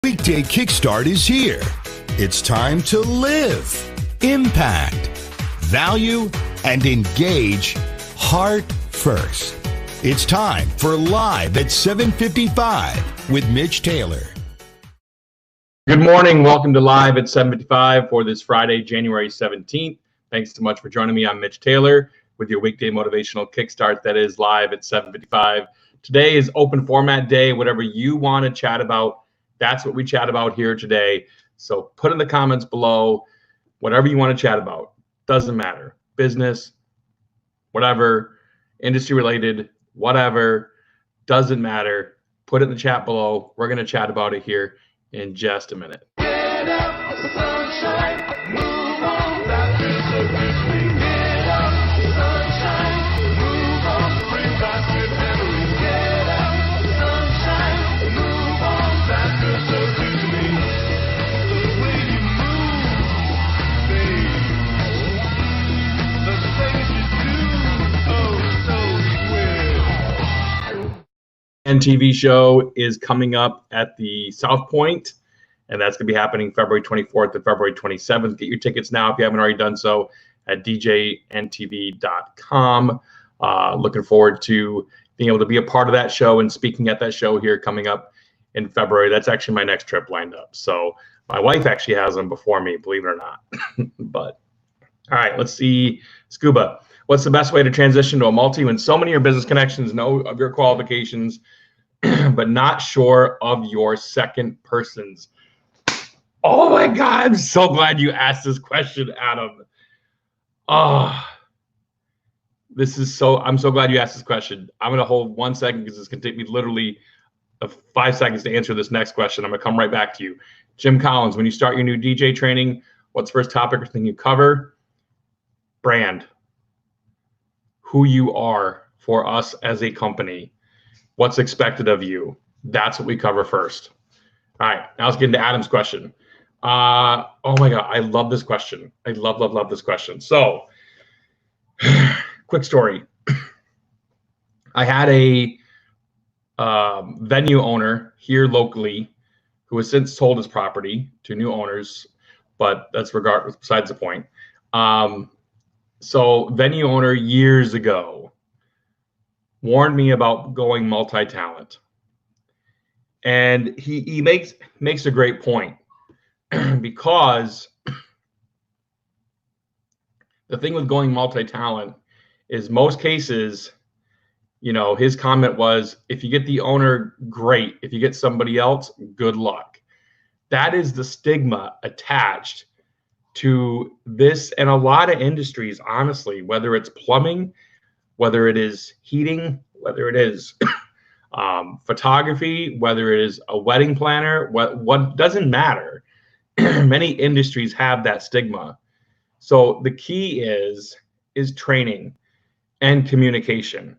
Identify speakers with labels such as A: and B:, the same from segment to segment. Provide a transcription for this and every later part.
A: Weekday Kickstart is here. It's time to live, impact, value, and engage heart first. It's time for Live at 7:55 with Mitch Taylor.
B: Good morning. Welcome to Live at 7:55 for this Friday, January 17th. Thanks so much for joining me. I'm Mitch Taylor with your weekday motivational kickstart that is Live at 7:55. Today is open format day. Whatever you want to chat about, that's what we chat about here today. So put in the comments below whatever you want to chat about. Doesn't matter. Business, whatever, industry related, whatever, doesn't matter. Put it in the chat below. We're going to chat about it here in just a minute.
C: Get up, sunshine, move on, that is so rich. Get up, sunshine, move on, bring back with memory. Get up, sunshine, move on, that is so rich to me. The way you move, babe, the things you do, oh, so sweet.
B: And TV show is coming up at the South Point, and that's going to be happening February 24th to February 27th. Get your tickets now if you haven't already done so at djntv.com. Looking forward to being able to be a part of that show and speaking at that show here coming up in February. That's actually my next trip lined up. So my wife actually has them before me, believe it or not. But all right, let's see. Scuba, what's the best way to transition to a multi when so many of your business connections know of your qualifications, but not sure of your second person's? Oh my God, I'm so glad you asked this question, Adam. I'm so glad you asked this question. I'm going to hold 1 second because it's going to take me literally 5 seconds to answer this next question. I'm going to come right back to you. Jim Collins, when you start your new DJ training, what's the first topic or thing you cover? Brand. Who you are for us as a company. What's expected of you. That's what we cover first. All right, now let's get into Adam's question. Oh my God, I love this question. I love this question. So, quick story. I had a venue owner here locally who has since sold his property to new owners, but that's besides the point. So venue owner years ago warned me about going multi-talent. And he makes a great point because the thing with going multi-talent is most cases, you know, his comment was, if you get the owner, great. If you get somebody else, good luck. That is the stigma attached to this and a lot of industries, honestly, whether it's plumbing, whether it is heating, whether it is photography, whether it is a wedding planner, what doesn't matter. Many industries have that stigma. So the key is training and communication.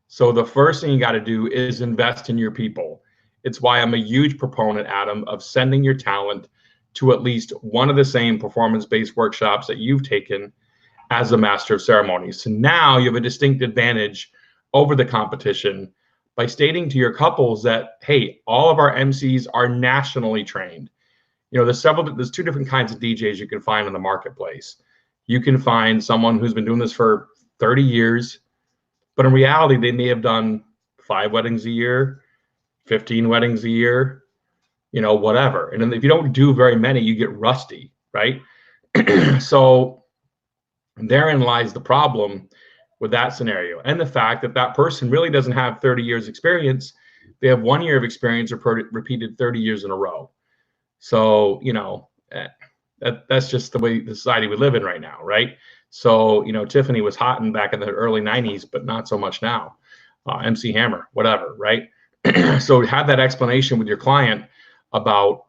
B: So the first thing you got to do is invest in your people. It's why I'm a huge proponent, Adam, of sending your talent to at least one of the same performance-based workshops that you've taken as a master of ceremonies. So now you have a distinct advantage over the competition by stating to your couples that, hey, all of our MCs are nationally trained. You know, there's two different kinds of DJs you can find in the marketplace. You can find someone who's been doing this for 30 years, but in reality, they may have done 5 weddings a year, 15 weddings a year, you know, whatever. And then if you don't do very many, you get rusty, right? So therein lies the problem with that scenario. And the fact that that person really doesn't have 30 years experience. They have 1 year of experience repeated 30 years in a row. So, you know, that's just the way the society we live in right now, right? So, you know, Tiffany was hot back in the early 90s, but not so much now. MC Hammer, whatever, right? So have that explanation with your client about,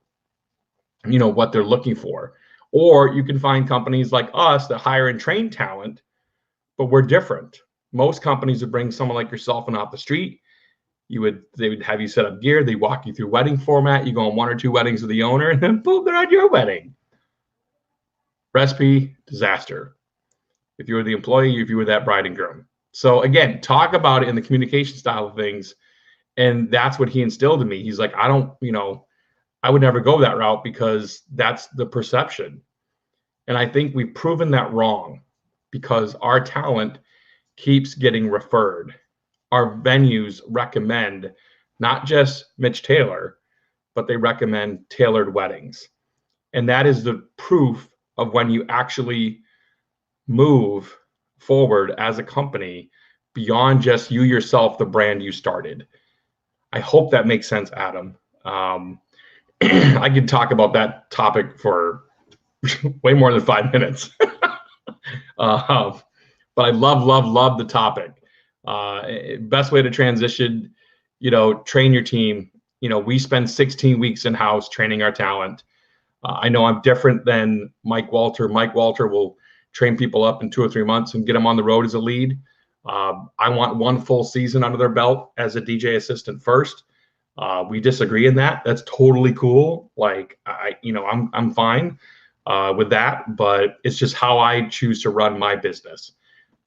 B: you know, what they're looking for. Or you can find companies like us that hire and train talent, but we're different. Most companies would bring someone like yourself in off the street. They would have you set up gear. They walk you through wedding format. You go on 1 or 2 weddings with the owner, and then boom, they're at your wedding. Recipe, disaster. If you were the employee, if you were that bride and groom. So again, talk about it in the communication style of things. And that's what he instilled in me. He's like, I don't, you know, I would never go that route because that's the perception. And I think we've proven that wrong because our talent keeps getting referred. Our venues recommend not just Mitch Taylor, but they recommend tailored weddings. And that is the proof of when you actually move forward as a company beyond just you yourself, the brand you started. I hope that makes sense, Adam. I could talk about that topic for way more than 5 minutes. But I love the topic. Best way to transition, train your team. We spend 16 weeks in-house training our talent. I know I'm different than Mike Walter. Mike Walter will train people up in 2 or 3 months and get them on the road as a lead. I want 1 full season under their belt as a DJ assistant first. We disagree in that. That's totally cool. Like I'm fine with that, but it's just how I choose to run my business.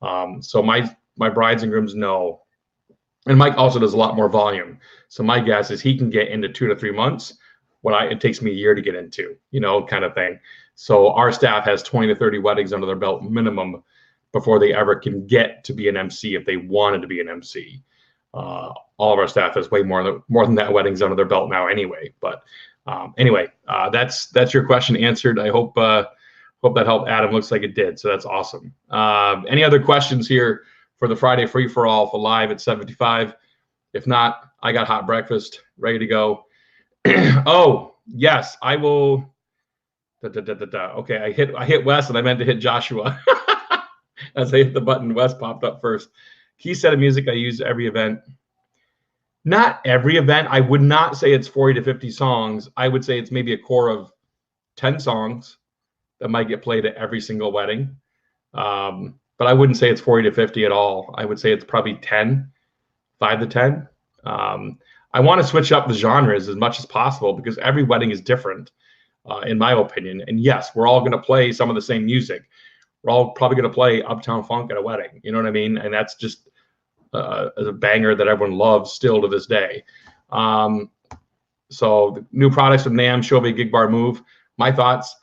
B: So my brides and grooms know, and Mike also does a lot more volume. So my guess is he can get into 2 to 3 months what it takes me a year to get into, kind of thing. So our staff has 20 to 30 weddings under their belt minimum before they ever can get to be an MC if they wanted to be an MC. All of our staff has way more than that weddings under their belt now anyway. But anyway, that's your question answered. I hope that helped, Adam. Looks like it did. So that's awesome. Any other questions here for the Friday free for all for live at 75? If not, I got hot breakfast ready to go. Oh yes, I will. Okay, I hit Wes and I meant to hit Joshua. As I hit the button, Wes popped up first. Key set of music I use every event. Not every event. I would not say it's 40 to 50 songs. I would say it's maybe a core of 10 songs that might get played at every single wedding. But I wouldn't say it's 40 to 50 at all. I would say it's probably 10, 5 to 10. I want to switch up the genres as much as possible because every wedding is different, in my opinion. And yes, we're all going to play some of the same music. We're all probably going to play Uptown Funk at a wedding. You know what I mean? And that's just a banger that everyone loves still to this day. So the new products from NAMM, Chauvet, Gig Bar, Move. My thoughts.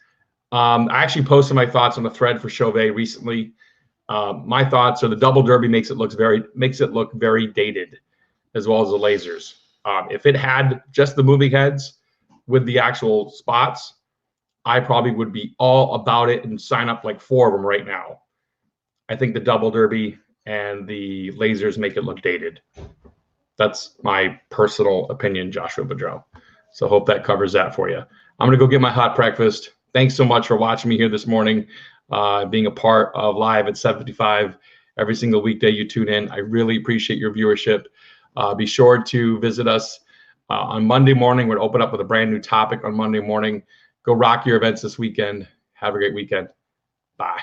B: I actually posted my thoughts on the thread for Chauvet recently. My thoughts are the double derby makes it look very dated, as well as the lasers. If it had just the moving heads with the actual spots, I probably would be all about it and sign up like 4 of them right now. I think the double derby and the lasers make it look dated. That's my personal opinion, Joshua Boudreau. So hope that covers that for you. I'm going to go get my hot breakfast. Thanks so much for watching me here this morning, being a part of Live at 7:55 every single weekday you tune in. I really appreciate your viewership. Be sure to visit us on Monday morning. We're going to open up with a brand new topic on Monday morning. Go rock your events this weekend. Have a great weekend. Bye.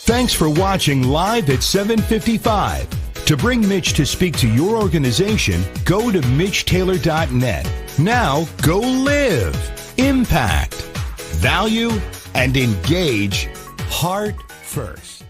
A: Thanks for watching Live at 7:55. To bring Mitch to speak to your organization, go to MitchTaylor.net. Now go live, impact, value, and engage heart first.